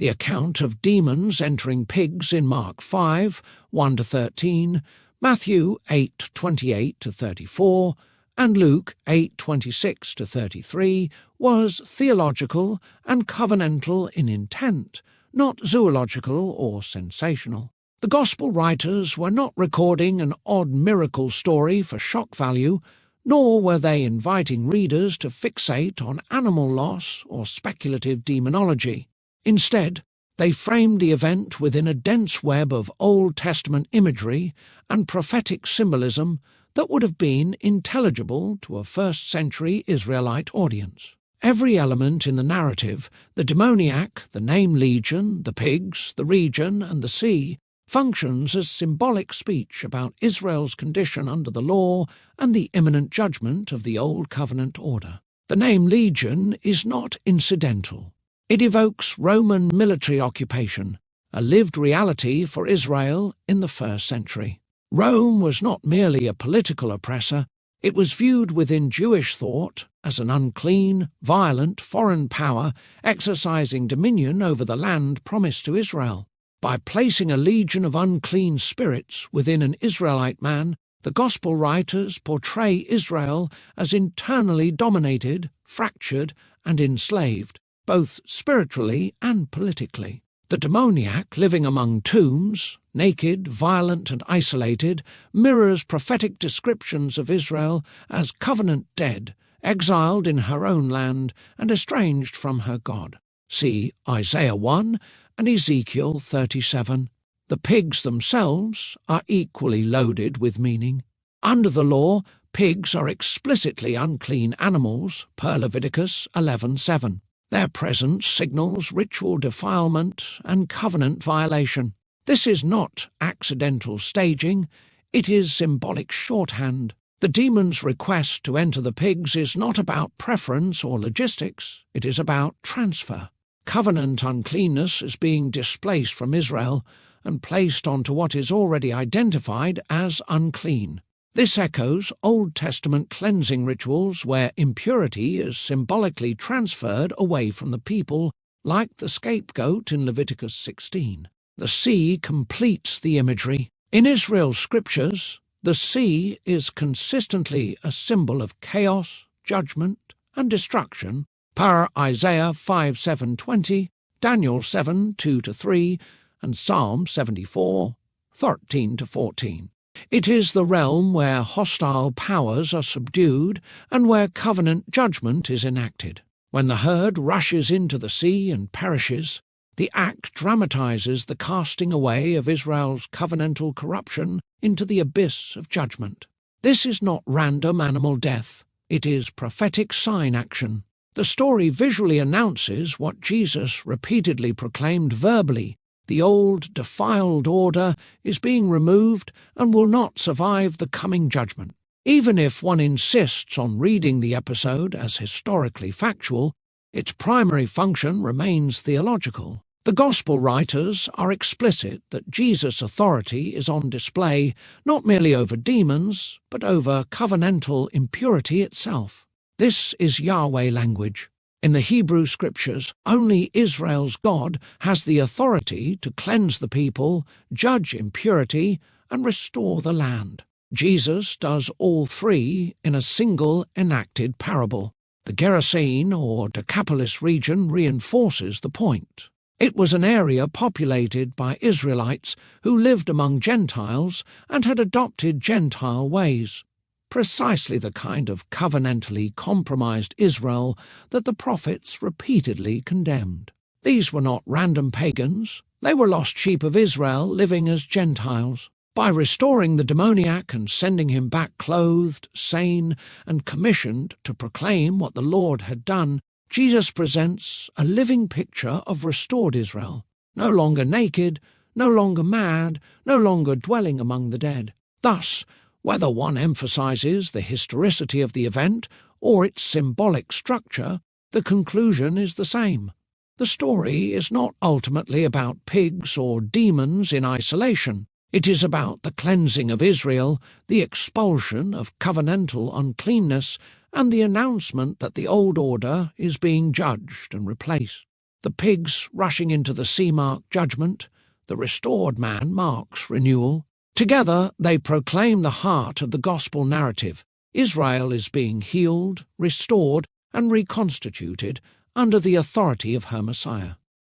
The account of demons entering pigs in Mark 5, 1-13, Matthew 8, 28-34, and Luke 8, 26-33 was theological and covenantal in intent, not zoological or sensational. The Gospel writers were not recording an odd miracle story for shock value, nor were they inviting readers to fixate on animal loss or speculative demonology. Instead, they framed the event within a dense web of Old Testament imagery and prophetic symbolism that would have been intelligible to a first-century Israelite audience. Every element in the narrative, the demoniac, the name legion, the pigs, the region, and the sea, functions as symbolic speech about Israel's condition under the law and the imminent judgment of the Old Covenant order. The name legion is not incidental. It evokes Roman military occupation, a lived reality for Israel in the first century. Rome was not merely a political oppressor, it was viewed within Jewish thought as an unclean, violent foreign power exercising dominion over the land promised to Israel. By placing a legion of unclean spirits within an Israelite man, the Gospel writers portray Israel as internally dominated, fractured, and enslaved, both spiritually and politically. The demoniac living among tombs, naked, violent, and isolated, mirrors prophetic descriptions of Israel as covenant dead, exiled in her own land and estranged from her God. See Isaiah 1 and Ezekiel 37. The pigs themselves are equally loaded with meaning. Under the law, pigs are explicitly unclean animals, per Leviticus 11:7. Their presence signals ritual defilement and covenant violation. This is not accidental staging, it is symbolic shorthand. The demon's request to enter the pigs is not about preference or logistics, it is about transfer. Covenant uncleanness is being displaced from Israel and placed onto what is already identified as unclean. This echoes Old Testament cleansing rituals where impurity is symbolically transferred away from the people, like the scapegoat in Leviticus 16. The sea completes the imagery. In Israel's scriptures, the sea is consistently a symbol of chaos, judgment, and destruction, per Isaiah 5:7-20, Daniel 7:2-3, and Psalm 74, 13-14. It is the realm where hostile powers are subdued and where covenant judgment is enacted. When the herd rushes into the sea and perishes, the act dramatizes the casting away of Israel's covenantal corruption into the abyss of judgment. This is not random animal death, it is prophetic sign action. The story visually announces what Jesus repeatedly proclaimed verbally: the old, defiled order is being removed and will not survive the coming judgment. Even if one insists on reading the episode as historically factual, its primary function remains theological. The Gospel writers are explicit that Jesus' authority is on display not merely over demons, but over covenantal impurity itself. This is Yahweh language. In the Hebrew Scriptures, only Israel's God has the authority to cleanse the people, judge impurity, and restore the land. Jesus does all three in a single enacted parable. The Gerasene or Decapolis region reinforces the point. It was an area populated by Israelites who lived among Gentiles and had adopted Gentile ways. Precisely the kind of covenantally compromised Israel that the prophets repeatedly condemned. These were not random pagans, they were lost sheep of Israel living as Gentiles. By restoring the demoniac and sending him back clothed, sane, and commissioned to proclaim what the Lord had done, Jesus presents a living picture of restored Israel, no longer naked, no longer mad, no longer dwelling among the dead. Thus, whether one emphasizes the historicity of the event or its symbolic structure, the conclusion is the same. The story is not ultimately about pigs or demons in isolation. It is about the cleansing of Israel, the expulsion of covenantal uncleanness, and the announcement that the old order is being judged and replaced. The pigs rushing into the sea mark judgment, the restored man marks renewal. Together they proclaim the heart of the gospel narrative. Israel is being healed, restored, and reconstituted under the authority of her Messiah.